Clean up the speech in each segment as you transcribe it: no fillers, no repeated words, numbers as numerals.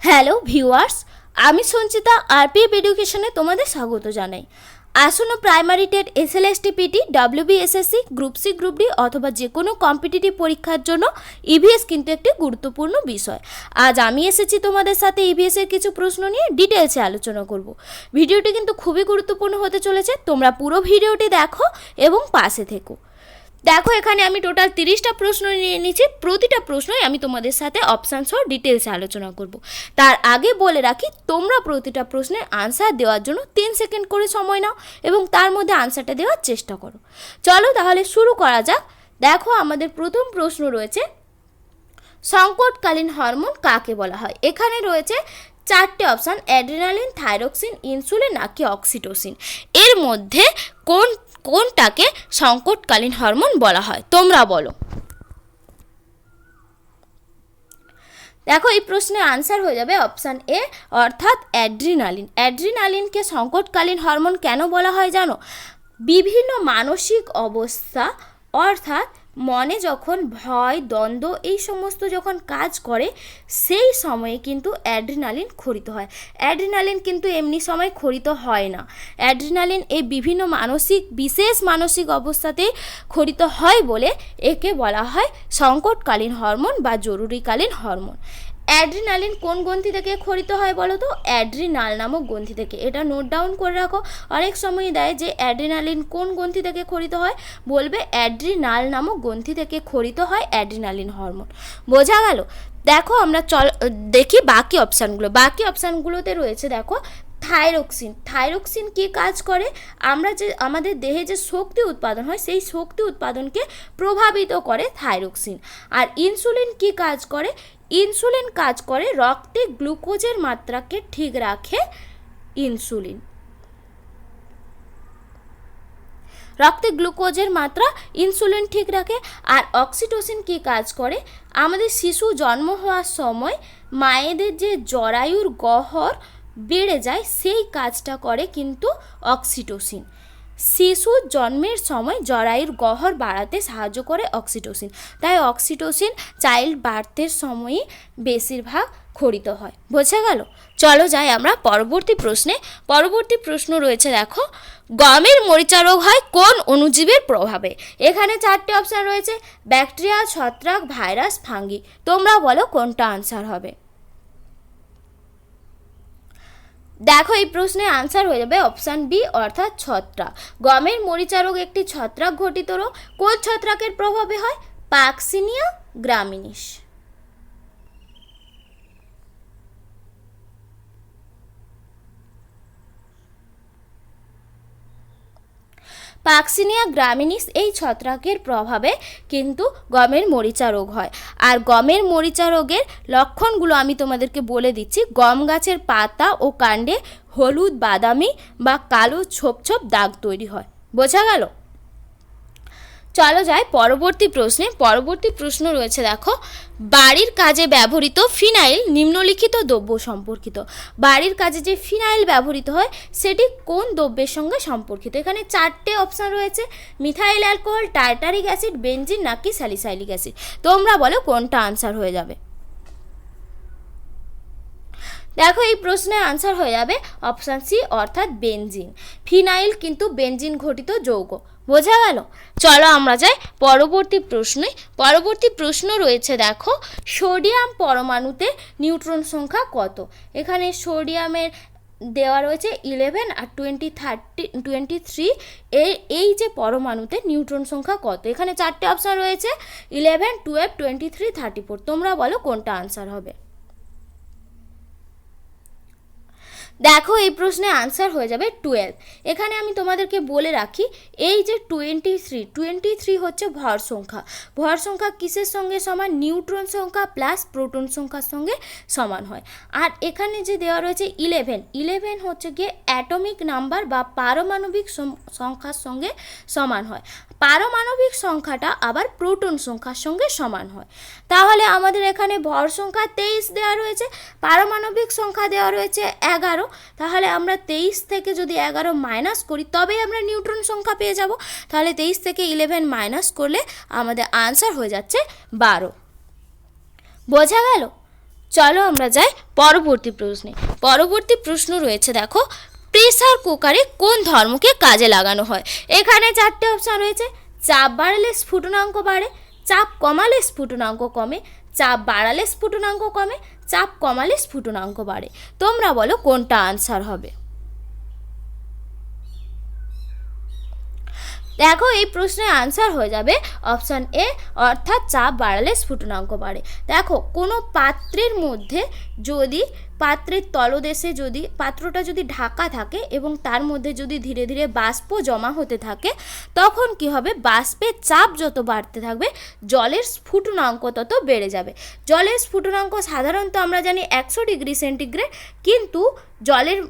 Hello viewers, আমি Sanchita RPF এডুকেশনে তোমাদের স্বাগত জানাই। আসন্ন primary TET SLST WBSSC group C group D অথবা যে কোনো কম্পিটিটিভ পরীক্ষার জন্য ইভিএস কিন্তু একটি গুরুত্বপূর্ণ বিষয়। আজ আমি এসেছি তোমাদের সাথে ইভিএসের কিছু প্রশ্ন নিয়ে ডিটেলসে আলোচনা করব। ভিডিওটি কিন্তু খুবই গুরুত্বপূর্ণ হতে চলেছে, তোমরা পুরো ভিডিওটি দেখো এবং পাশে থেকো। দেখো, এখানে আমি টোটাল 30টা প্রশ্ন নিয়ে নিয়েছি। প্রতিটা প্রশ্নই আমি তোমাদের সাথে অপশান সহ ডিটেলসে আলোচনা করব। তার আগে বলে রাখি, তোমরা প্রতিটা প্রশ্নের আনসার দেওয়ার জন্য 3 সেকেন্ড করে সময় নাও এবং তার মধ্যে আনসারটা দেওয়ার চেষ্টা করো। চলো তাহলে শুরু করা যাক। দেখো, আমাদের প্রথম প্রশ্ন রয়েছে, সংকটকালীন হরমোন কাকে বলা হয়? এখানে রয়েছে 4টে অপশান, অ্যাড্রিনালিন, থাইরক্সিন, ইনসুলিন নাকি অক্সিটোসিন। এর মধ্যে কোনটাকে সংকটকালীন হরমোন বলা হয় তোমরা বলো। দেখো, এই প্রশ্নের আনসার হয়ে যাবে অপশান এ, অর্থাৎ অ্যাড্রিনালিন। অ্যাড্রিনালিনকে সংকটকালীন হরমোন কেন বলা হয় জানো? বিভিন্ন মানসিক অবস্থা, অর্থাৎ মনে যখন ভয়, দ্বন্দ্ব এই সমস্ত যখন কাজ করে সেই সময়ে কিন্তু অ্যাড্রিনালিন ক্ষরিত হয়। অ্যাড্রিনালিন কিন্তু এমনি সময় ক্ষরিত হয় না। অ্যাড্রিনালিন এই বিভিন্ন বিশেষ মানসিক অবস্থাতেই ক্ষরিত হয় বলে একে বলা হয় সংকটকালীন হরমোন বা জরুরিকালীন হরমোন। অ্যাড্রিনালিন কোন গ্রন্থি থেকে ক্ষরিত হয় বলো তো? অ্যাড্রিনাল নামক গ্রন্থি থেকে। এটা নোট ডাউন করে রাখো, অনেক সময় দেয় যে অ্যাড্রিনালিন কোন গ্রন্থি থেকে ক্ষরিত হয়, বলবে অ্যাড্রিনাল নামক গ্রন্থি থেকে ক্ষরিত হয় অ্যাড্রিনালিন হরমোন। বোঝা গেল? দেখো, আমরা দেখি বাকি অপশানগুলোতে রয়েছে। দেখো, থাইরক্সিন। থাইরক্সিন কী কাজ করে? আমাদের দেহে যে শক্তি উৎপাদন হয় সেই শক্তি উৎপাদনকে প্রভাবিত করে থাইরক্সিন। আর ইনসুলিন কী কাজ করে? ইনসুলিন কাজ করে রক্তে গ্লুকোজের মাত্রাকে ঠিক রাখে। ইনসুলিন রক্তে গ্লুকোজের মাত্রা ইনসুলিন ঠিক রাখে। আর অক্সিটোসিন কী কাজ করে? আমাদের শিশু জন্ম হওয়ার সময় মায়েদের যে জরায়ুর গহ্বর বেড়ে যায় সেই কাজটা করে কিন্তু অক্সিটোসিন। শিশুর জন্মের সময় জরায়ুর গহ্বর বাড়াতে সাহায্য করে অক্সিটোসিন। তাই অক্সিটোসিন চাইল্ড বার্থের সময়ই বেশিরভাগ ক্ষরিত হয়। বোঝা গেল? চলো যাই আমরা পরবর্তী প্রশ্নে। পরবর্তী প্রশ্ন রয়েছে, দেখো, গমের মরিচা রোগ হয় কোন অণুজীবের প্রভাবে? এখানে 4টে অপশান রয়েছে, ব্যাকটেরিয়া, ছত্রাক, ভাইরাস, ফাঙ্গি। তোমরা বলো কোনটা আনসার হবে। দেখো, এই প্রশ্নের আনসার হয়ে যাবে অপশান বি, অর্থাৎ ছত্রাক। গমের মরিচা রোগ একটি ছত্রাক ঘটিত রোগ। কোন ছত্রাকের প্রভাবে হয়? পাক্সিনিয়া গ্রামিনিস। পাক্সিনিয়া গ্রামিনিস এই ছত্রাকের প্রভাবে কিন্তু গমের মরিচা রোগ হয়। আর গমের মরিচা রোগের লক্ষণগুলো আমি তোমাদেরকে বলে দিচ্ছি। গম গাছের পাতা ও কাণ্ডে হলুদ, বাদামি বা কালো ছোপ ছোপ দাগ তৈরি হয়। বোঝা গেল? চলো যাই পরবর্তী প্রশ্নে। পরবর্তী প্রশ্ন রয়েছে, দেখো, বাড়ির কাজে ব্যবহৃত ফিনাইল নিম্নলিখিত দ্রব্য সম্পর্কিত। বাড়ির কাজে যে ফিনাইল ব্যবহৃত হয় সেটি কোন দ্রব্যের সঙ্গে সম্পর্কিত? এখানে 4টে অপশান রয়েছে, methyl alcohol, tartaric acid, benzene নাকি স্যালিসাইলিক অ্যাসিড। তোমরা বলো কোনটা আনসার হয়ে যাবে। দেখো, এই প্রশ্নের আনসার হয়ে যাবে অপশান সি, অর্থাৎ বেনজিন। ফিনাইল কিন্তু বেনজিন ঘটিত যৌগ। বোঝা গেল? চলো আমরা যাই পরবর্তী প্রশ্নে। পরবর্তী প্রশ্ন রয়েছে, দেখো, সোডিয়াম পরমাণুতে নিউট্রন সংখ্যা কত? এখানে সোডিয়ামের দেওয়া রয়েছে 11 আর 23। এই যে পরমাণুতে নিউট্রন সংখ্যা কত? এখানে 4টে অপশান রয়েছে, 11, 12, 23, 34। তোমরা বলো কোনটা আনসার হবে। দেখো, এই প্রশ্নে আনসার হয়ে যাবে 12। এখানে আমি তোমাদেরকে বলে রাখি, এই যে 23 হচ্ছে ভর সংখ্যা। ভর সংখ্যা কিসের সঙ্গে সমান? নিউট্রন সংখ্যা প্লাস প্রোটন সংখ্যার সঙ্গে সমান হয়। আর এখানে যে দেওয়া রয়েছে 11 হচ্ছে গিয়ে অ্যাটমিক নাম্বার বা পারমাণবিক সংখ্যার সঙ্গে সমান হয়। পারমাণবিক সংখ্যাটা আবার প্রোটন সংখ্যার সঙ্গে সমান হয়। তাহলে আমাদের এখানে ভর সংখ্যা 23 দেওয়া রয়েছে, পারমাণবিক সংখ্যা দেওয়া রয়েছে 11। তাহলে আমরা 23 থেকে যদি 11 মাইনাস করি তবেই আমরা নিউট্রন সংখ্যা পেয়ে যাব। তাহলে 23 থেকে 11 মাইনাস করলে আমাদের আনসার হয়ে যাচ্ছে 12। বোঝা গেল? চলো আমরা যাই পরবর্তী প্রশ্নে। পরবর্তী প্রশ্ন রয়েছে দেখো, প্রেসার কুকারে কোন ধর্মকে কাজে লাগানো হয়? এখানে 4টে অপশান রয়েছে। চাপ বাড়ালে স্ফুটনাঙ্ক বাড়ে, চাপ কমালে স্ফুটনাঙ্ক কমে, চাপ বাড়ালে স্ফুটনাঙ্ক কমে, চাপ কমালে স্ফুটনাঙ্ক বাড়ে। তোমরা বলো কোনটা আনসার হবে? দেখো এই প্রশ্নের আনসার হয়ে যাবে অপশান এ, অর্থাৎ চাপ বাড়ালে স্ফুটনাঙ্ক বাড়ে। দেখো কোনো পাত্রের মধ্যে যদি পাত্রের তলদেশে যদি পাত্রটা যদি ঢাকা থাকে এবং তার মধ্যে যদি ধীরে ধীরে বাষ্প জমা হতে থাকে, তখন কি হবে, বাষ্পের চাপ যত বাড়তে থাকবে জলের স্ফুটনাঙ্ক তত বেড়ে যাবে। জলের স্ফুটনাঙ্ক সাধারণত আমরা জানি 100 ডিগ্রি সেন্টিগ্রেড, কিন্তু জলের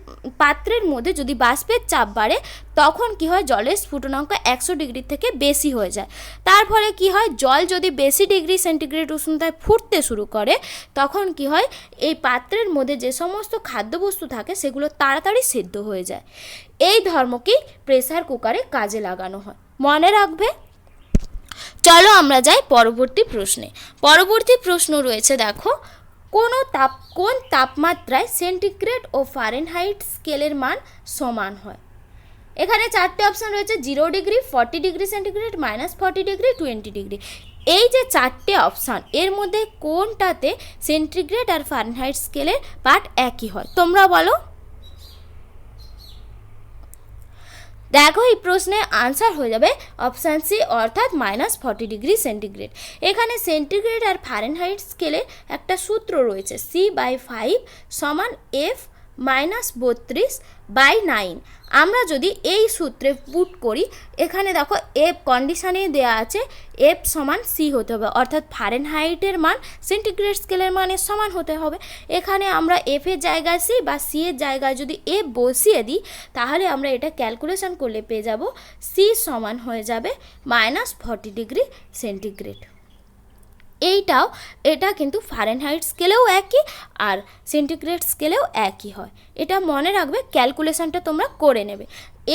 পাত্রের মধ্যে যদি বাষ্পের চাপ বাড়ে তখন কি হয়, জলের স্ফুটনাঙ্ক 100 ডিগ্রি থেকে বেশি হয়ে যায়। তার ফলে কি হয়, জল যদি বেশি ডিগ্রি সেন্টিগ্রেড উষ্ণতায় ফুটতে শুরু করে তখন কি হয়, এই পাত্রের মধ্যে যে সমস্ত খাদ্যবস্তু থাকে সেগুলো তাড়াতাড়ি সিদ্ধ হয়ে যায়। এই ধর্মকেই প্রেসার কুকারে কাজে লাগানো হয়, মনে রাখবে। চলো আমরা যাই পরবর্তী প্রশ্নে। পরবর্তী প্রশ্ন রয়েছে দেখো, কোন তাপমাত্রায় সেন্টিগ্রেড ও ফারেনহাইট স্কেলের মান সমান হয়? এখানে 4টে অপশান রয়েছে, 0 degree, 40 degree centigrade, -40 degree, 20 degree. এই যে 4টে অপশান, এর মধ্যে কোনটাতে সেন্টিগ্রেড আর ফারেনহাইট স্কেলের পার্ট একই হয়? তোমরা বলো। দেখো এই প্রশ্নে আনসার হয়ে যাবে অপশান সি, অর্থাৎ -40 ডিগ্রি সেন্টিগ্রেড। এখানে সেন্টিগ্রেড আর ফারেনহাইট স্কেলে একটা সূত্র রয়েছে, C/5 = F -32/9। আমরা যদি এই সূত্রে পুট করি, এখানে দেখো এফ কন্ডিশানে দেওয়া আছে F = C হতে হবে, অর্থাৎ ফারেনহাইটের মান সেন্টিগ্রেড স্কেলের মানের সমান হতে হবে। এখানে আমরা এফের জায়গায় সি বা সি এর জায়গায় যদি এফ বসিয়ে দিই, তাহলে আমরা এটা ক্যালকুলেশন করলে পেয়ে যাব সি সমান হয়ে যাবে -40 ডিগ্রি সেন্টিগ্রেড। এটা কিন্তু ফারেনহাইট স্কেলেও একই আর সেন্টিগ্রেড স্কেলেও একই হয়, এটা মনে রাখবে, ক্যালকুলেশনটা তোমরা করে নেবে।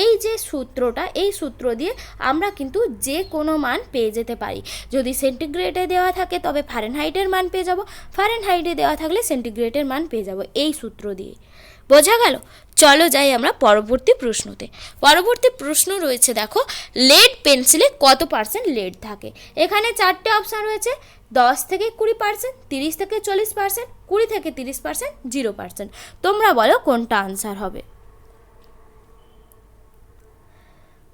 এই যে সূত্রটা, এই সূত্র দিয়ে আমরা কিন্তু যে কোনো মান পেয়ে যেতে পারি। যদি সেন্টিগ্রেডে দেওয়া থাকে তবে ফারেনহাইটের মান পেয়ে যাব, ফারেনহাইটে দেওয়া থাকলে সেন্টিগ্রেডের মান পেয়ে যাব, এই সূত্র দিয়ে। বোঝা গেল? চলো যাই আমরা পরবর্তী প্রশ্নতে। পরবর্তী প্রশ্ন রয়েছে দেখো, লেড পেন্সিলে কত % লেড থাকে? এখানে 4টে অপশান রয়েছে, 10 থেকে 20%, 30 থেকে 40%, 20 থেকে 30%, 0%। তোমরা বলো কোনটা আনসার হবে?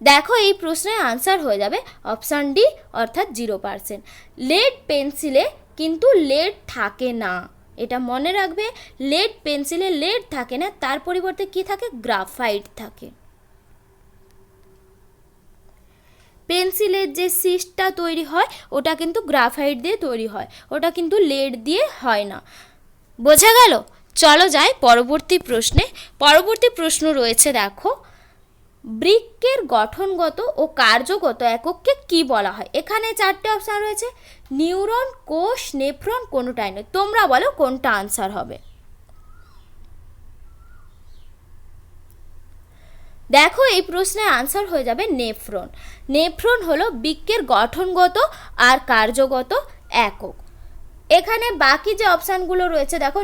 দেখো এই প্রশ্নের আনসার হয়ে যাবে অপশান ডি, অর্থাৎ 0%। লেড পেন্সিলে কিন্তু লেড থাকে না, এটা মনে রাখবে। লেড পেন্সিলে লেড থাকে না, তার পরিবর্তে কি থাকে, গ্রাফাইট থাকে। পেন্সিলের যে সিস্টটা তৈরি হয় ওটা কিন্তু গ্রাফাইট দিয়ে তৈরি হয়, ওটা কিন্তু লেড দিয়ে হয় না। বোঝা গেল? চলো যাই পরবর্তী প্রশ্নে। পরবর্তী প্রশ্ন রয়েছে দেখো, বৃক্কের গঠনগত ও কার্যগত একককে কি বলা হয়? এখানে 4টে অপশান রয়েছে, নিউরন, কোষ, নেফ্রন, কোনোটাই নয়। তোমরা বলো কোনটা আনসার হবে? দেখো এই প্রশ্নের আনসার হয়ে যাবে নেফ্রন। নেফ্রন হলো বৃক্কের গঠনগত আর কার্যগত একক। এখানে বাকি যে অপশানগুলো রয়েছে দেখো,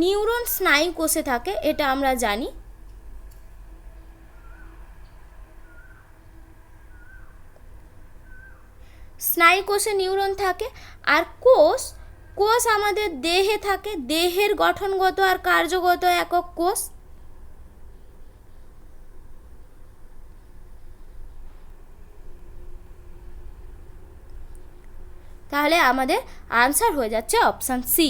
নিউরন স্নায়ু কোষে থাকে, এটা আমরা জানি। স্নায়ু কোষে নিউরন থাকে। আর কোষ আমাদের দেহে থাকে, দেহের গঠনগত আর কার্যগত একক কোষ। তাহলে আমাদের আনসার হয়ে যাচ্ছে অপশান সি,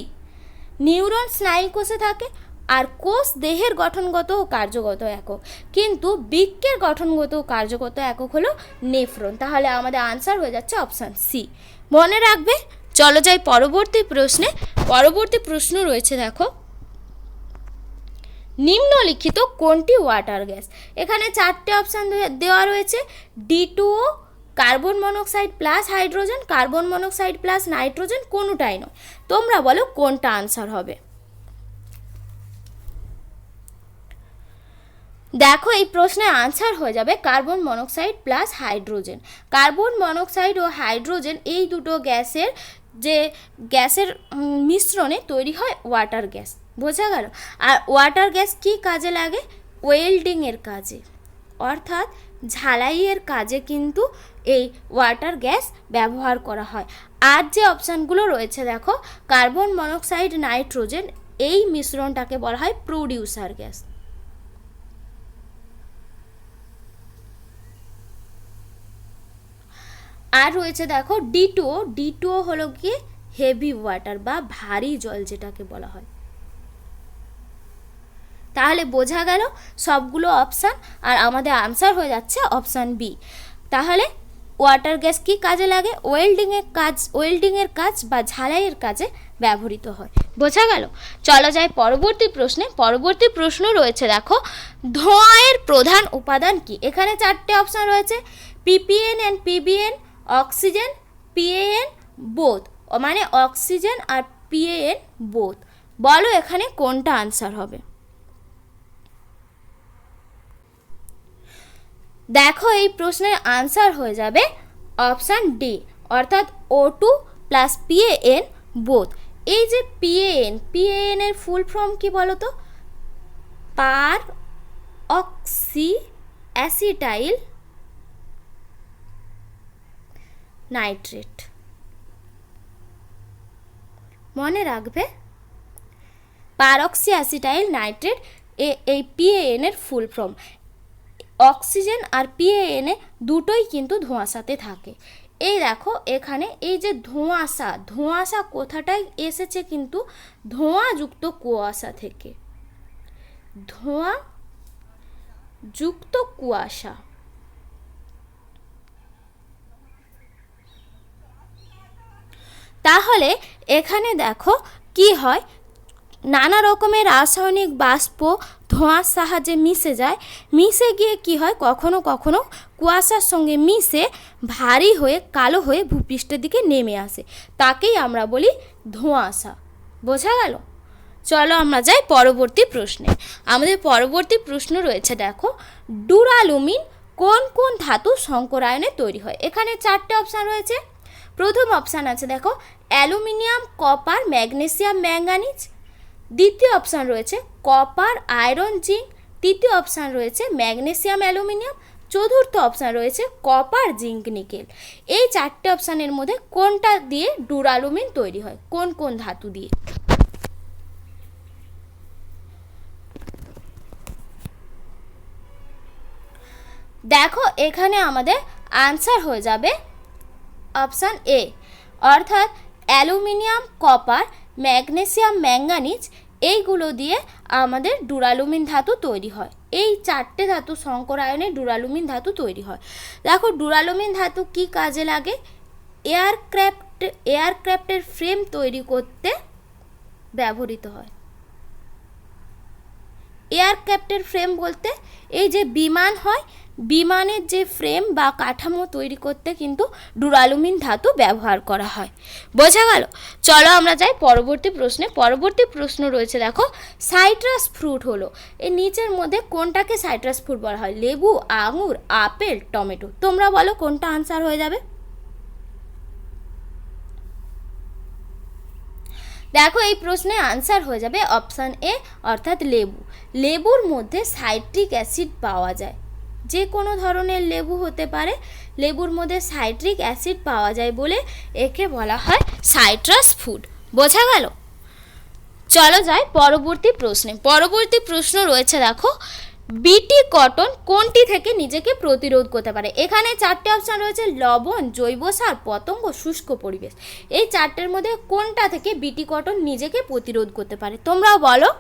নিউরন স্নায়ু কোষে থাকে আর কোষ দেহের গঠনগত ও কার্যগত একক, কিন্তু বৃক্কের গঠনগত ও কার্যগত একক হলো নেফ্রন। তাহলে আমাদের আনসার হয়ে যাচ্ছে অপশান সি, মনে রাখবে। চলো যাই পরবর্তী প্রশ্নে। পরবর্তী প্রশ্ন রয়েছে দেখো, নিম্নলিখিত কোনটি ওয়াটার গ্যাস? এখানে 4টে অপশান দেওয়া রয়েছে, D2O, carbon monoxide plus hydrogen, carbon monoxide plus nitrogen, কোনোটাই নয়। তোমরা বলো কোনটা আনসার হবে? দেখো এই প্রশ্নের আনসার হয়ে যাবে carbon monoxide plus hydrogen. Carbon monoxide ও হাইড্রোজেন এই দুটো গ্যাসের যে গ্যাসের মিশ্রণে তৈরি হয় ওয়াটার গ্যাস। বোঝা গেল? আর ওয়াটার গ্যাস কী কাজে লাগে? ওয়েল্ডিংয়ের কাজে, অর্থাৎ ঝালাইয়ের কাজে কিন্তু এই ওয়াটার গ্যাস ব্যবহার করা হয়। আর যে অপশানগুলো রয়েছে দেখো, কার্বন মনোক্সাইড, নাইট্রোজেন, এই মিশ্রণটাকে বলা হয় প্রোডিউসার গ্যাস। আর রয়েছে দেখো D2O। D2O হলো কি হেভি ওয়াটার বা ভারী জল যেটাকে বলা হয়। তাহলে বোঝা গেল সবগুলো অপশান, আর আমাদের আনসার হয়ে যাচ্ছে অপশান বি। তাহলে ওয়াটার গ্যাস কী কাজে লাগে? ওয়েল্ডিংয়ের কাজ বা ঝালাইয়ের কাজে ব্যবহৃত হয়। বোঝা গেল? চলো যাই পরবর্তী প্রশ্নে। পরবর্তী প্রশ্ন রয়েছে দেখো, ধোঁয়ার প্রধান উপাদান কি? এখানে 4টে অপশান রয়েছে, PPN and PBN, oxygen, PAN, both. মানে অক্সিজেন আর PAN বোথ। বলো এখানে কোনটা আনসার হবে? দেখো এই প্রশ্নের আনসার হয়ে যাবে অপশান ডি, অর্থাৎ O2 প্লাস PAN বোথ। এই যে PAN এর ফুল ফর্ম কি বলো তো? পার অক্সি অ্যাসিটাইল নাইট্রেট। মনে রাখবে, পারঅক্সি অ্যাসিটাইল নাইট্রেট এই PAN এর ফুল ফর্ম। অক্সিজেন আর PAN দুটোই কিন্তু ধোঁয়াশাতে থাকে। এই দেখো এখানে এই যে ধোঁয়াশা কোথাটায় এসেছে? কিন্তু ধোঁয়াযুক্ত কুয়াশা থেকে। ধোঁয়াযুক্ত কুয়াশা। তাহলে এখানে দেখো কি হয়, নানা রকমের রাসায়নিক বাষ্প ধোঁয়ার সাহায্যে মিশে যায়। মিশে গিয়ে কি হয়, কখনো কখনো কুয়াশার সঙ্গে মিশে ভারী হয়ে কালো হয়ে ভূপৃষ্ঠের দিকে নেমে আসে। তাকেই আমরা বলি ধোঁয়াশা। বোঝা গেল? চলো আমরা যাই পরবর্তী প্রশ্নে। আমাদের পরবর্তী প্রশ্ন রয়েছে দেখো, ডুরালুমিন কোন কোন ধাতু সংকরায়নে তৈরি হয়? এখানে 4টে অপশান রয়েছে। প্রথম অপশান আছে দেখো, অ্যালুমিনিয়াম, কপার, ম্যাগনেসিয়াম, ম্যাঙ্গানিজ। দ্বিতীয় অপশান রয়েছে কপার, আয়রন, জিঙ্ক। তৃতীয় অপশান রয়েছে ম্যাগনেসিয়াম, অ্যালুমিনিয়াম। চতুর্থ অপশান রয়েছে কপার, জিঙ্ক, নিকেল। এই 4টে অপশানের মধ্যে কোনটা দিয়ে ডুরালুমিন তৈরি হয়? কোন কোন ধাতু দিয়ে? দেখো এখানে আমাদের আনসার হয়ে যাবে অপশান এ, অর্থাৎ অ্যালুমিনিয়াম, কপার, ম্যাগনেসিয়াম, ম্যাঙ্গানিজ, এইগুলো দিয়ে আমাদের ডুরালুমিন ধাতু তৈরি হয়। এই 4টে ধাতু সংকরায়নে ডুরালুমিন ধাতু তৈরি হয়। দেখো ডুরালুমিন ধাতু কি কাজে লাগে? এয়ারক্রাফটের ফ্রেম তৈরি করতে ব্যবহৃত হয়। এয়ারক্রাফটের ফ্রেম বলতে এই যে বিমান হয়, বিমানের যে ফ্রেম বা কাঠামো তৈরি করতে কিন্তু ডুরালুমিন ধাতু ব্যবহার করা হয়। বোঝা গেল? চলো আমরা যাই পরবর্তী প্রশ্নে। পরবর্তী প্রশ্ন রয়েছে দেখো, সাইট্রাস ফ্রুট হলো, এই নিচের মধ্যে কোনটাকে সাইট্রাস ফ্রুট বলা হয়? লেবু, আঙুর, আপেল, টমেটো। তোমরা বলো কোনটা আনসার হয়ে যাবে? দেখো এই প্রশ্নে আনসার হয়ে যাবে অপশান এ, অর্থাৎ লেবু। লেবুর মধ্যে সাইট্রিক অ্যাসিড পাওয়া যায়। যে কোনো ধরনের লেবু হতে পারে, লেবুর মধ্যে সাইট্রিক অ্যাসিড পাওয়া যায় বলে একে বলা হয় সাইট্রাস ফ্রুট। বোঝা গেল? চলো যাই পরবর্তী প্রশ্নে। পরবর্তী প্রশ্ন রয়েছে দেখো, বিটি কটন কোনটি থেকে নিজেকে প্রতিরোধ করতে পারে? এখানে 4টে অপশান রয়েছে, লবণ, জৈব সার, পতঙ্গ, শুষ্ক পরিবেশ। এই 4টের মধ্যে কোনটা থেকে বিটি কটন নিজেকে প্রতিরোধ করতে পারে? তোমরাও বলো।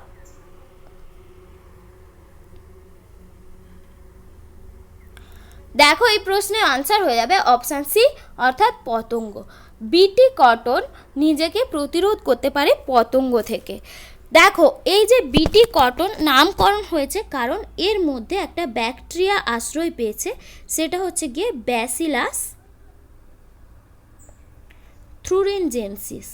দেখো এই প্রশ্নের আনসার হয়ে যাবে অপশান সি, অর্থাৎ পতঙ্গ। বিটি কটন নিজেকে প্রতিরোধ করতে পারে পতঙ্গ থেকে। দেখো এই যে বিটি কটন নামকরণ হয়েছে কারণ এর মধ্যে একটা ব্যাকটেরিয়া আশ্রয় পেয়েছে, সেটা হচ্ছে গিয়ে ব্যাসিলাস থ্রুরিনজেনসিস।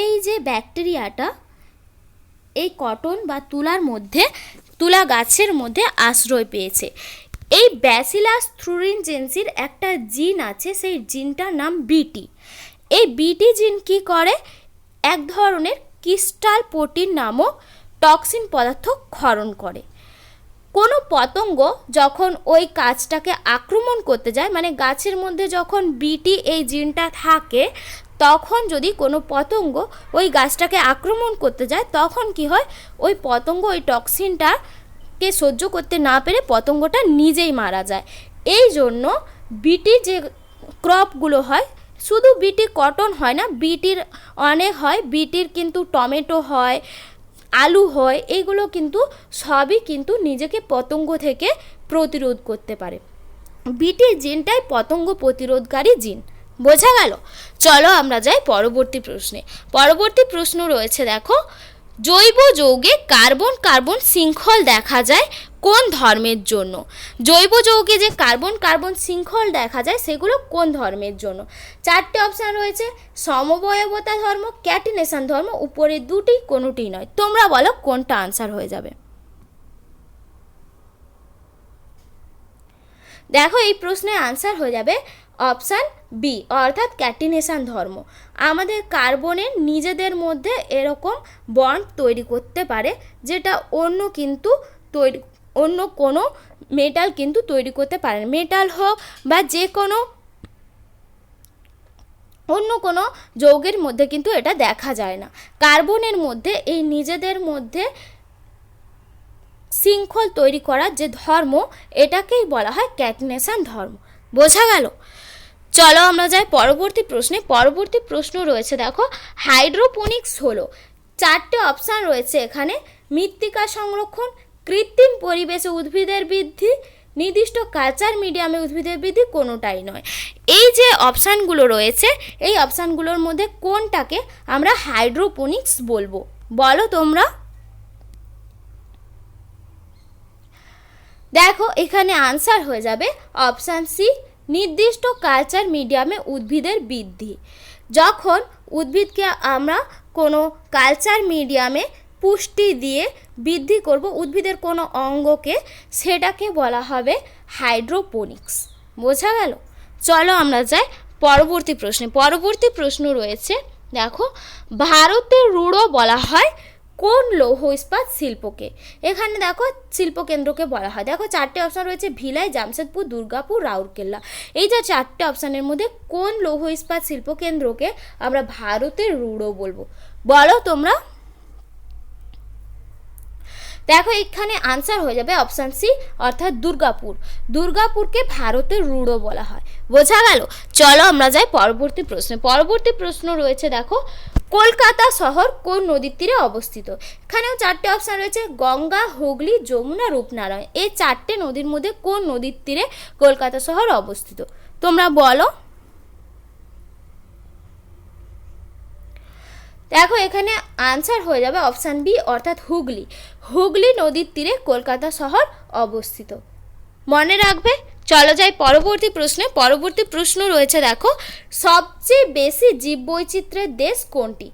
এই যে ব্যাকটেরিয়াটা, এই কটন বা তুলা গাছের মধ্যে আশ্রয় পেয়েছে। এই ব্যাসিলাস থ্রুরিনজেন্সির একটা জিন আছে, সেই জিনটার নাম বিটি। এই বিটি জিন কি করে, এক ধরনের ক্রিস্টাল প্রোটিন নামক টক্সিন পদার্থ ক্ষরণ করে। কোনো পতঙ্গ যখন ওই গাছটাকে আক্রমণ করতে যায়, মানে গাছের মধ্যে যখন বিটি এই জিনটা থাকে, তখন যদি কোনো পতঙ্গ ওই গাছটাকে আক্রমণ করতে যায়, তখন কি হয়, ওই পতঙ্গ ওই টক্সিনটাকে সহ্য করতে না পেরে পতঙ্গটা নিজেই মারা যায়। এই জন্য বিটি যে ক্রপগুলো হয়, শুধু বিটি কটন হয় না, বিটির অনেক হয়, বিটির কিন্তু টমেটো হয়, আলু হয়, এইগুলো কিন্তু সবই কিন্তু নিজেকে পতঙ্গ থেকে প্রতিরোধ করতে পারে। বিটির জিনটাই পতঙ্গ প্রতিরোধকারী জিন। বোঝা গেল? চলো আমরা যাই পরবর্তী প্রশ্নে। পরবর্তী প্রশ্ন রয়েছে, দেখো, জৈব যৌগে কার্বন কার্বন শৃঙ্খল দেখা যায় কোন ধর্মের জন্য? জৈব যৌগে যে কার্বন কার্বন শৃঙ্খল দেখা যায় সেগুলো কোন ধর্মের জন্য? 4টে অপশান রয়েছে, সমবয়বতা ধর্ম, ক্যাটিনেশন ধর্ম, উপরের দুটি কোনোটি নয়। তোমরা বলো কোনটা আনসার হয়ে যাবে। দেখো, এই প্রশ্নের আনসার হয়ে যাবে অপশান বি, অর্থাৎ ক্যাটিনেশন ধর্ম। আমাদের কার্বনের নিজেদের মধ্যে এরকম বন্ড তৈরি করতে পারে, যেটা অন্য কোনো মেটাল কিন্তু তৈরি করতে পারে না। মেটাল হোক বা যে কোনো অন্য কোনো যৌগের মধ্যে কিন্তু এটা দেখা যায় না। কার্বনের মধ্যে এই নিজেদের মধ্যে শৃঙ্খল তৈরি করার যে ধর্ম, এটাকেই বলা হয় ক্যাটিনেশন ধর্ম। বোঝা গেল? চলো আমরা যাই পরবর্তী প্রশ্নে। পরবর্তী প্রশ্ন রয়েছে, দেখো, হাইড্রোপনিক্স হলো, 4টে অপশান রয়েছে এখানে, মৃত্তিকা সংরক্ষণ, কৃত্রিম পরিবেশে উদ্ভিদের বৃদ্ধি, নির্দিষ্ট কালচার মিডিয়ামে উদ্ভিদের বৃদ্ধি, কোনোটাই নয়। এই যে অপশানগুলো রয়েছে, এই অপশানগুলোর মধ্যে কোনটাকে আমরা হাইড্রোপনিক্স বলবো, বলো তোমরা। দেখো, এখানে আনসার হয়ে যাবে অপশান সি, নির্দিষ্ট কালচার মিডিয়ামে উদ্ভিদের বৃদ্ধি। যখন উদ্ভিদকে আমরা কোনো কালচার মিডিয়ামে পুষ্টি দিয়ে বৃদ্ধি করব উদ্ভিদের কোনো অঙ্গকে, সেটাকে বলা হবে হাইড্রোপনিক্স। বোঝা গেল? চলো আমরা যাই পরবর্তী প্রশ্নে। পরবর্তী প্রশ্ন রয়েছে, দেখো, ভারতের রূঢ় বলা হয় কোন লৌহ ইস্পাত শিল্পকে? এখানে দেখো শিল্পকেন্দ্রকে বলা হয়। দেখো 4টে অপশান রয়েছে, ভিলাই, জামশেদপুর, দুর্গাপুর, রাউরকেল্লা। এই যে 4টে অপশানের মধ্যে কোন লৌহ ইস্পাত শিল্পকেন্দ্রকে আমরা ভারতের রূঢ় বলবো, বলো তোমরা। দেখো, এখানে আনসার হয়ে যাবে অপশান সি, অর্থাৎ দুর্গাপুর। দুর্গাপুরকে ভারতের রূঢ় বলা হয়। বোঝা গেল? চলো আমরা যাই পরবর্তী প্রশ্নে। পরবর্তী প্রশ্ন রয়েছে, দেখো, কলকাতা শহর কোন নদীর তীরে অবস্থিত? এখানেও 4টে অপশান রয়েছে, গঙ্গা, হুগলি, যমুনা, রূপনারায়ণ। এই 4টে নদীর মধ্যে কোন নদীর তীরে কলকাতা শহর অবস্থিত, তোমরা বলো। দেখো, এখানে আনসার হয়ে যাবে অপশান বি, অর্থাৎ হুগলি। হুগলি নদীর তীরে কলকাতা শহর অবস্থিত। মনে রাখবে। চলো যাই পরবর্তী প্রশ্নে। পরবর্তী প্রশ্ন রয়েছে, দেখো, সবচেয়ে বেশি জীববৈচিত্র্যের দেশ কোনটি?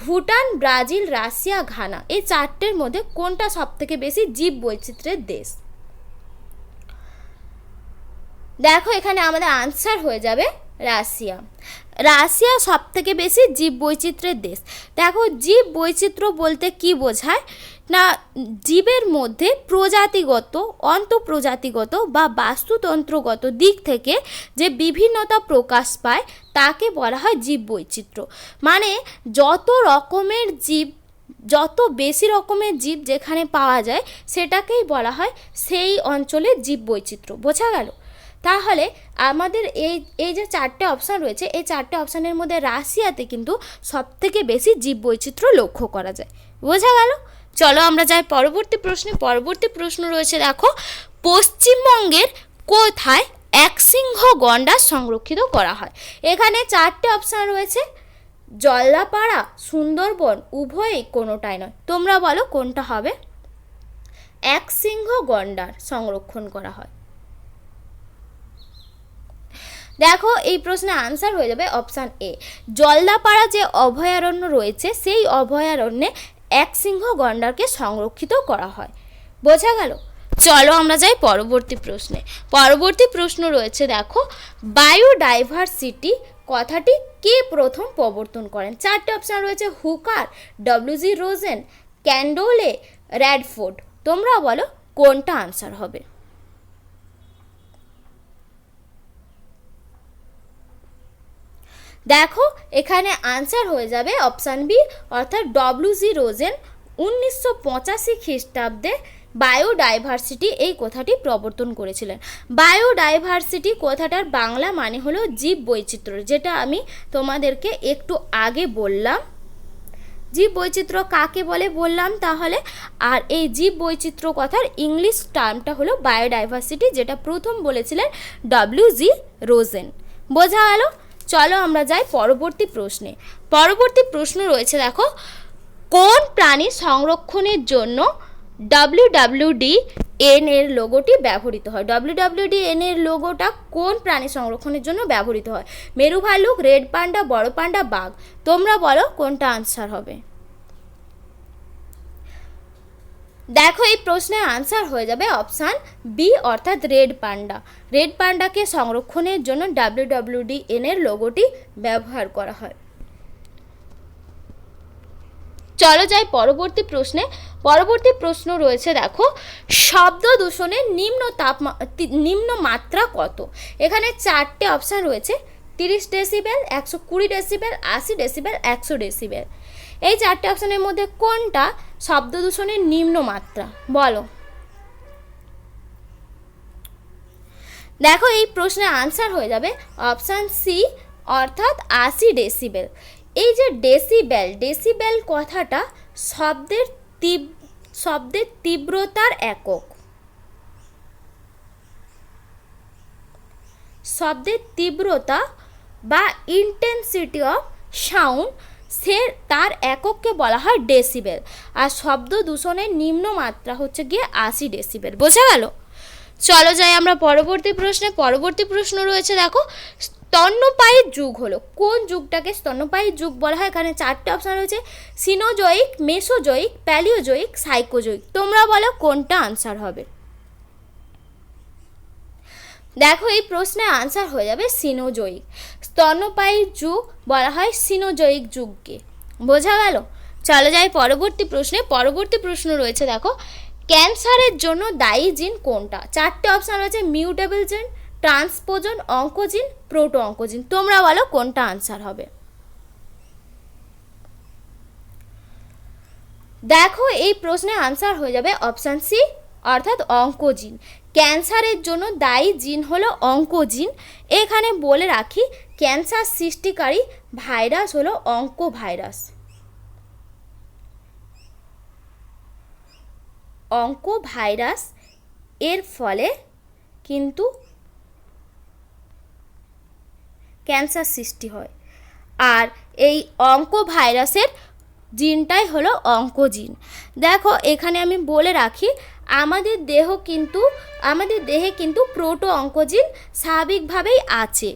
Bhutan, Brazil, Russia, Ghana. এই 4টের মধ্যে কোনটা সবথেকে বেশি জীববৈচিত্র্যের দেশ? দেখো, এখানে আমাদের আনসার হয়ে যাবে রাশিয়া। রাশিয়া সবথেকে বেশি জীববৈচিত্র্যের দেশ। দেখো, জীববৈচিত্র্য বলতে কি বোঝায় না, জীবের মধ্যে প্রজাতিগত, অন্তঃপ্রজাতিগত বা বাস্তুতন্ত্রগত দিক থেকে যে বিভিন্নতা প্রকাশ পায় তাকে বলা হয় জীববৈচিত্র্য। মানে যত বেশি রকমের জীব যেখানে পাওয়া যায় সেটাকেই বলা হয় সেই অঞ্চলের জীববৈচিত্র্য। বোঝা গেল? তাহলে আমাদের এই যে 4টে অপশান রয়েছে, এই 4টে অপশানের মধ্যে রাশিয়াতে কিন্তু সবথেকে বেশি জীববৈচিত্র্য লক্ষ্য করা যায়। বোঝা গেল? চলো আমরা যাই পরবর্তী প্রশ্নে। পরবর্তী প্রশ্ন রয়েছে, দেখো, পশ্চিমবঙ্গের কোথায় একশৃঙ্গ গন্ডার সংরক্ষিত করা হয়? এখানে 4টে অপশান রয়েছে, জলদাপাড়া, সুন্দরবন, উভয়ই কোনোটাই নয়। তোমরা বলো কোনটা হবে। একশৃঙ্গ গন্ডার সংরক্ষণ করা হয়। দেখো, এই প্রশ্নে আনসার হয়ে যাবে অপশান এ, জলদাপাড়া যে অভয়ারণ্য রয়েছে সেই অভয়ারণ্যে একশৃঙ্গ গন্ডারকে সংরক্ষিত করা হয়। বোঝা গেল? চলো আমরা যাই পরবর্তী প্রশ্নে। পরবর্তী প্রশ্ন রয়েছে, দেখো, বায়োডাইভার্সিটি কথাটি কে প্রথম প্রবর্তন করেন? চারটে অপশান রয়েছে, হুকার, ডব্লিউ.জি. রোজেন, ক্যান্ডোলে, র্যাডফোর্ড। তোমরা বলো কোনটা আনসার হবে? দেখো এখানে আনসার হয়ে যাবে অপশান বি, অর্থাৎ ডব্লিউ.জি. রোজেন 1985 খ্রিস্টাব্দে বায়োডাইভার্সিটি এই কথাটি প্রবর্তন করেছিলেন। বায়োডাইভার্সিটি কথাটার বাংলা মানে হলো জীব বৈচিত্র্য, যেটা আমি তোমাদেরকে একটু আগে বললাম। জীব বৈচিত্র্য কাকে বলে বললাম তাহলে, আর এই জীব বৈচিত্র্য কথার ইংলিশ টার্মটা হলো বায়োডাইভার্সিটি, যেটা প্রথম বলেছিলেন ডব্লিউ.জি. রোজেন। বোঝা গেল? চলো আমরা যাই পরবর্তী প্রশ্নে। পরবর্তী প্রশ্ন রয়েছে, দেখো, কোন প্রাণী সংরক্ষণের জন্য WWDN এর লোগোটি ব্যবহৃত হয়? WWDN এর লোগোটা কোন প্রাণী সংরক্ষণের জন্য ব্যবহৃত হয়? মেরু ভাল্লুক, রেড পান্ডা, বড় পান্ডা, বাঘ। তোমরা বলো কোনটা আনসার হবে? দেখো এই প্রশ্নের আনসার হয়ে যাবে অপশান বি, অর্থাৎ রেড পান্ডা। রেড পান্ডাকে সংরক্ষণের জন্য WWDN এর লোগোটি ব্যবহার করা হয়। চলো যাই পরবর্তী প্রশ্নে। পরবর্তী প্রশ্ন রয়েছে, দেখো, শব্দ দূষণের নিম্ন মাত্রা কত? এখানে চারটে অপশান রয়েছে, 30 ডেসিবেল, 120 ডেসিবেল, 80 ডেসিবেল, 100 ডেসিবেল। এই চারটে অপশানের মধ্যে কোনটা শব্দ দূষণের নিম্ন মাত্রা? বলো। দেখো এই প্রশ্নের আনসার হয়ে যাবে অপশান সি, অর্থাৎ 80 ডেসিবেল। এই যে ডেসিবেল কথাটা শব্দের তীব্রতার একক। শব্দের তীব্রতা বা ইন্টেন্সিটি অফ সাউন্ড, তার একককে বলা হয় ডেসিবেল। আর শব্দ দূষণের নিম্ন মাত্রা হচ্ছে গিয়ে 80 ডেসিবেল। বোঝা গেল? চলো যাই আমরা পরবর্তী প্রশ্নে। পরবর্তী প্রশ্ন রয়েছে, দেখো, স্তন্যপায়ী যুগ হলো কোন যুগটাকে স্তন্যপায়ী যুগ বলা হয়? এখানে চারটে অপশান রয়েছে, সিনোজয়িক, মেসোজয়িক, প্যালিওজয়িক, সাইকোজয়িক। তোমরা বলো কোনটা আনসার হবে? দেখো এই প্রশ্নের আনসার হয়ে যাবে সিনোজয়িক। স্তন্যপায়ী যুগ বলা হয় সিনোজয়িক যুগকে। বোঝা গেল? চলো যাই পরবর্তী প্রশ্নে। পরবর্তী প্রশ্ন রয়েছে, দেখো, ক্যান্সারের জন্য দায়ী জিন কোনটা? চারটে অপশান রয়েছে, মিউটেবল জিন, ট্রান্সপোজন, অঙ্কোজিন, প্রোটো অঙ্কোজিন। তোমরা বলো কোনটা আনসার হবে? দেখো এই প্রশ্নের আনসার হয়ে যাবে অপশান সি, অর্থাৎ অঙ্কোজিন। ক্যান্সারের জন্য দায়ী জিন হলো অঙ্কোজিন। এখানে বলে রাখি, ক্যান্সার সৃষ্টিকারী ভাইরাস হলো অঙ্কোভাইরাস। অঙ্কোভাইরাস এর ফলে কিন্তু ক্যান্সার সৃষ্টি হয়। আর এই অঙ্কোভাইরাসের জিনটাই হলো অঙ্কোজিন। দেখো এখানে আমি বলে রাখি, আমাদের দেহে কিন্তু প্রোটো অঙ্কোজিন স্বাভাবিকভাবেই আছে।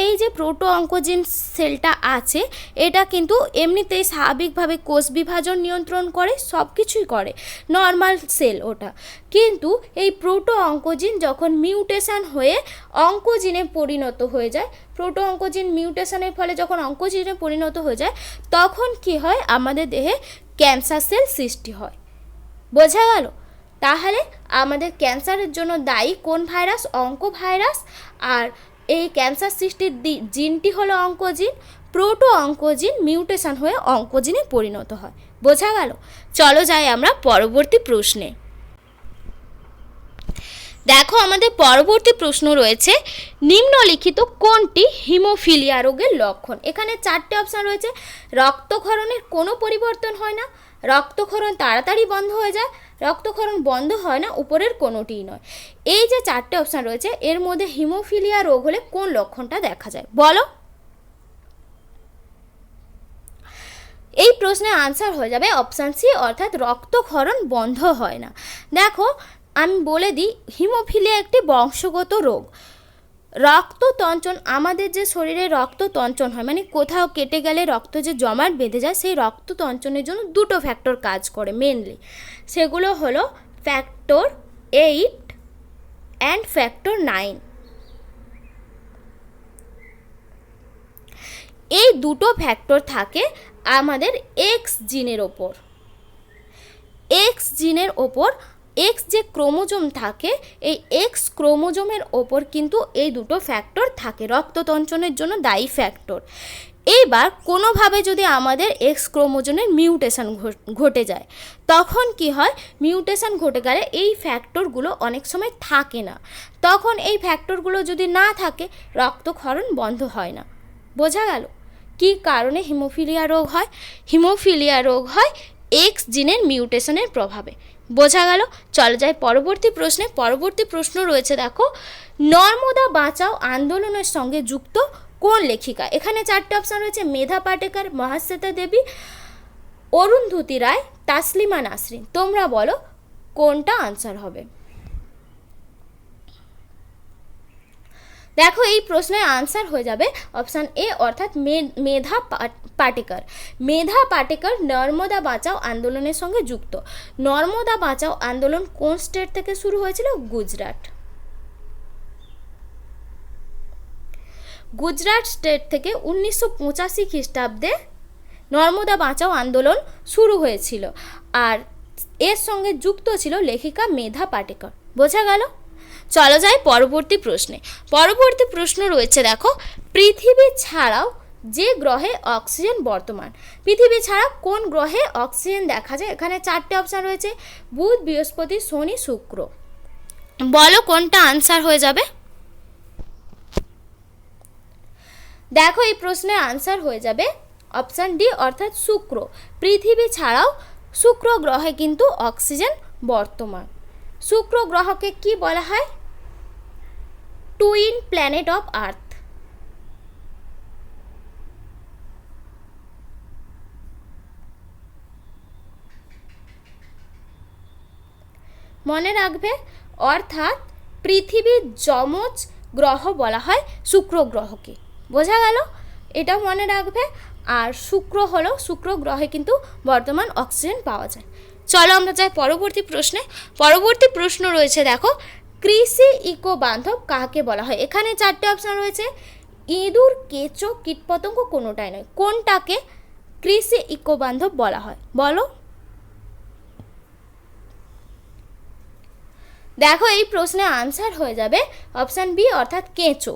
এই যে প্রোটো অঙ্কোজিন সেলটা আছে, এটা কিন্তু এমনিতেই স্বাভাবিকভাবে কোষ বিভাজন নিয়ন্ত্রণ করে, সব কিছুই করে, নর্মাল সেল ওটা। কিন্তু এই প্রোটো অঙ্কোজিন যখন মিউটেশন হয়ে অঙ্কোজিনে পরিণত হয়ে যায়, প্রোটো অঙ্কোজিন মিউটেশনের ফলে যখন অঙ্কোজিনে পরিণত হয়ে যায়, তখন কি হয়, আমাদের দেহে ক্যান্সার সেল সৃষ্টি হয়। বোঝা গেল? তাহলে আমাদের ক্যান্সারের জন্য দায়ী কোন ভাইরাস? অঙ্কোভাইরাস। আর এই ক্যান্সার সৃষ্টির জিনটি হলো অঙ্কোজিন। প্রোটো অঙ্কোজিন মিউটেশন হয়ে অঙ্কোজিনে পরিণত হয়। বোঝা গেল? চলো যাই আমরা পরবর্তী প্রশ্নে। দেখো আমাদের পরবর্তী প্রশ্ন রয়েছে, নিম্নলিখিত কোনটি হিমোফিলিয়া রোগের লক্ষণ? এখানে চারটে অপশান রয়েছে, রক্তক্ষরণের কোনো পরিবর্তন হয় না, রক্তক্ষরণ তাড়াতাড়ি বন্ধ হয়ে যায়, রক্তক্ষরণ বন্ধ হয় না, উপরের কোনোটিই নয়। এই যে চারটে অপশান রয়েছে, এর মধ্যে হিমোফিলিয়া রোগ হলে কোন লক্ষণটা দেখা যায়? বলো। এই প্রশ্নের আনসার হয়ে যাবে অপশান সি, অর্থাৎ রক্তক্ষরণ বন্ধ হয় না। দেখো আমি বলে দিই, হিমোফিলিয়া একটি বংশগত রোগ। রক্ততঞ্চন, আমাদের যে শরীরে রক্ততঞ্চন হয়, মানে কোথাও কেটে গেলে রক্ত যে জমাট বেঁধে যায়, সেই রক্ততঞ্চনের জন্য দুটো ফ্যাক্টর কাজ করে মেনলি। সেগুলো হলো ফ্যাক্টর 8 অ্যান্ড ফ্যাক্টর 9। এই দুটো ফ্যাক্টর থাকে আমাদের এক্স জিনের ওপর। এক্স জিনের ওপর, এক্স যে ক্রোমোজোম থাকে, এই এক্স ক্রোমোজোমের ওপর কিন্তু এই দুটো ফ্যাক্টর থাকে, রক্ততঞ্চনের জন্য দায়ী ফ্যাক্টর। এইবার কোনোভাবে যদি আমাদের এক্স ক্রোমোজোমের মিউটেশন ঘটে যায়, তখন কি হয়, মিউটেশন ঘটে গেলে এই ফ্যাক্টরগুলো অনেক সময় থাকে না। তখন এই ফ্যাক্টরগুলো যদি না থাকে, রক্তক্ষরণ বন্ধ হয় না। বোঝা গেল কী কারণে হিমোফিলিয়া রোগ হয়? হিমোফিলিয়া রোগ হয় এক্স জিনের মিউটেশনের প্রভাবে। বোঝা গেল। চলো যাই পরবর্তী প্রশ্নে। পরবর্তী প্রশ্ন রয়েছে, দেখো, নর্মদা বাঁচাও আন্দোলনের সঙ্গে যুক্ত কোন লেখিকা? এখানে 4টে অপশান রয়েছে, মেধা পাটেকর, মহাশ্বেতা দেবী, অরুন্ধতী রায়, তাসলিমা নাসরিন। তোমরা বলো কোনটা আনসার হবে। দেখো এই প্রশ্নের আনসার হয়ে যাবে অপশান এ, অর্থাৎ মেধা পাটেকর। মেধা পাটেকর নর্মদা বাঁচাও আন্দোলনের সঙ্গে যুক্ত। নর্মদা বাঁচাও আন্দোলন কোন স্টেট থেকে শুরু হয়েছিল? গুজরাট। গুজরাট স্টেট থেকে 1985 খ্রিস্টাব্দে নর্মদা বাঁচাও আন্দোলন শুরু হয়েছিল, আর এর সঙ্গে যুক্ত ছিল লেখিকা মেধা পাটেকর। বোঝা গেল। চলো যাই পরবর্তী প্রশ্নে। পরবর্তী প্রশ্ন রয়েছে, দেখো, পৃথিবী ছাড়াও যে গ্রহে অক্সিজেন বর্তমান। পৃথিবী ছাড়া কোন গ্রহে অক্সিজেন দেখা যায়? এখানে 4টে অপশান রয়েছে, বুধ, বৃহস্পতি, শনি, শুক্র। বলো কোনটা আনসার হয়ে যাবে। দেখো এই প্রশ্নের আনসার হয়ে যাবে অপশান ডি, অর্থাৎ শুক্র। পৃথিবী ছাড়াও শুক্র গ্রহে কিন্তু অক্সিজেন বর্তমান। শুক্র গ্রহকে কি বলা হয়? Twin planet of earth. মনে রাখবে, অর্থাৎ পৃথিবীর যমজ গ্রহ বলা হয় শুক্র গ্রহকে। বোঝা গেল, এটাও মনে রাখবে। আর শুক্র গ্রহে কিন্তু বর্তমান অক্সিজেন পাওয়া যায়। চলো আমরা যাই পরবর্তী প্রশ্নে। পরবর্তী প্রশ্ন রয়েছে, দেখো, কৃষি ইকো বান্ধব কাকে বলা হয়? এখানে 4টে অপশান রয়েছে, ইঁদুর, কেঁচো, কীটপতঙ্গ কোনোটাই নয়। কোনটাকে কৃষি ইকো বান্ধব বলা হয় বলো। দেখো এই প্রশ্নে আনসার হয়ে যাবে অপশান বি, অর্থাৎ কেঁচো।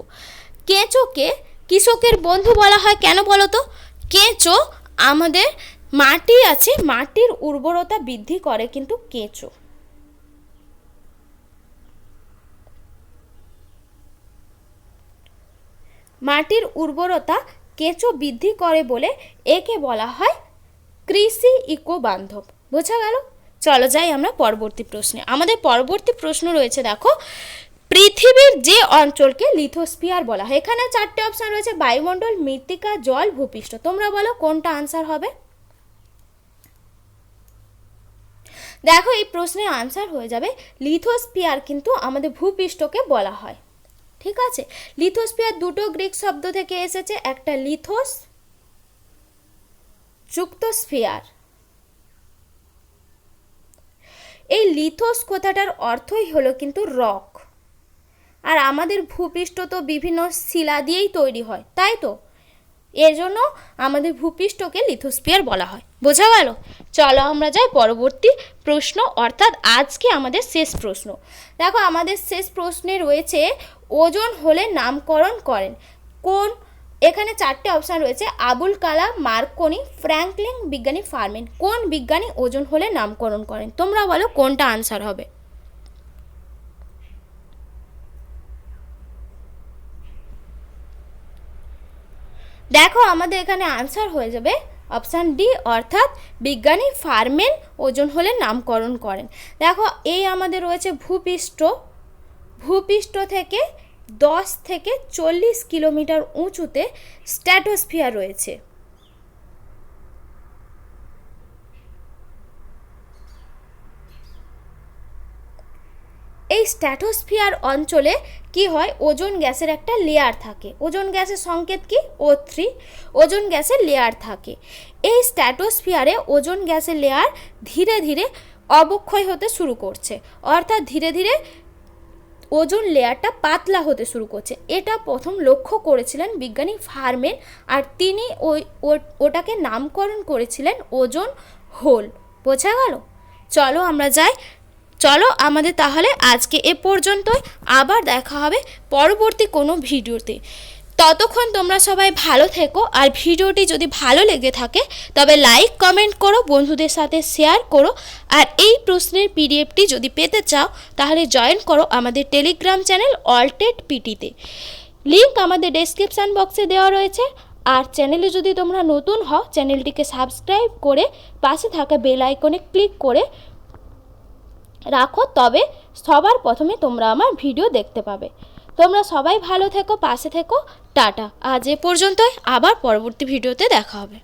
কেঁচোকে কৃষকের বন্ধু বলা হয় কেন বলো তো? কেঁচো আমাদের মাটি আছে, মাটির উর্বরতা বৃদ্ধি করে কিন্তু কেঁচো। মাটির উর্বরতা কেঁচো বৃদ্ধি করে বলে একে বলা হয় কৃষি ইকো বান্ধব। বোঝা গেল। চলো যাই আমরা পরবর্তী প্রশ্নে। আমাদের পরবর্তী প্রশ্ন রয়েছে, দেখো, পৃথিবীর যে অঞ্চলকে লিথোস্ফিয়ার বলা হয়। এখানে 4টে অপশান রয়েছে, বায়ুমণ্ডল, মৃত্তিকা, জল, ভূপৃষ্ঠ। তোমরা বলো কোনটা আনসার হবে। দেখো এই প্রশ্নের আনসার হয়ে যাবে লিথোস্ফিয়ার, কিন্তু আমাদের ভূপৃষ্ঠকে বলা হয়। ঠিক আছে। লিথোস্ফিয়ার দুটো গ্রিক শব্দ থেকে এসেছে, একটা লিথোস যুক্ত স্ফিয়ার। এই লিথোস কথাটার অর্থই হলো কিন্তু রক। আর আমাদের ভূপৃষ্ঠ তো বিভিন্ন শিলা দিয়েই তৈরি হয়, তাই তো, এর জন্য আমাদের ভূপৃষ্ঠকে লিথোস্ফিয়ার বলা হয়। বোঝা গেল। চলো আমরা যাই পরবর্তী প্রশ্ন, অর্থাৎ আজকে আমাদের শেষ প্রশ্ন। দেখো আমাদের শেষ প্রশ্নে রয়েছে, ওজন হলে নামকরণ করেন কোন? এখানে 4টে অপশান রয়েছে, আবুল কালাম, মার্কনি, ফ্র্যাঙ্কলিন, বিজ্ঞানী ফার্মিন। কোন বিজ্ঞানী ওজন হলে নামকরণ করেন? তোমরা বলো কোনটা আনসার হবে। দেখো আমাদের এখানে আনসার হয়ে যাবে অপশান ডি, অর্থাৎ বিজ্ঞানী ফার্মেন ওজন হলে নামকরণ করেন। দেখো এই আমাদের রয়েছে ভূপৃষ্ঠ। ভূপৃষ্ঠ থেকে 10 থেকে 40 কিলোমিটার উঁচুতে স্ট্র্যাটোস্ফিয়ার রয়েছে। এই স্ট্র্যাটোস্ফিয়ার অঞ্চলে কি হয়, ওজোন গ্যাসের একটা লেয়ার থাকে। ওজোন গ্যাসের সংকেত কি? O3। ওজোন গ্যাসের লেয়ার থাকে। এই স্ট্র্যাটোস্ফিয়ারে ওজোন গ্যাসের লেয়ার ধীরে ধীরে অবক্ষয় হতে শুরু করছে, অর্থাৎ ধীরে ধীরে ওজোন লেয়ারটা পাতলা হতে শুরু করছে। এটা প্রথম লক্ষ্য করেছিলেন বিজ্ঞানী ফারমেন, আর তিনি ওটাকে নামকরণ করেছিলেন ওজোন হোল। বোঝা গেল? চলো আমরা যাই। চলো আমাদের তাহলে আজকে এ পর্যন্তই, আবার দেখা হবে পরবর্তী কোনো ভিডিওতে। ততক্ষণ তোমরা সবাই ভালো থেকো, আর ভিডিওটি যদি ভালো লেগে থাকে তবে লাইক কমেন্ট করো, বন্ধুদের সাথে শেয়ার করো। আর এই প্রশ্নের পিডিএফটি যদি পেতে চাও তাহলে জয়েন করো আমাদের টেলিগ্রাম চ্যানেল অলটেড পিটিতে। লিঙ্ক আমাদের ডেসক্রিপশান বক্সে দেওয়া রয়েছে। আর চ্যানেলে যদি তোমরা নতুন হও, চ্যানেলটিকে সাবস্ক্রাইব করে পাশে থাকা বেল আইকনে ক্লিক করে রাখো, তবে সবার প্রথমে তোমরা আমার ভিডিও দেখতে পাবে। তোমরা সবাই ভালো থেকো, পাশে থেকো। টাটা। আজ এ পর্যন্তই, আবার পরবর্তী ভিডিওতে দেখা হবে।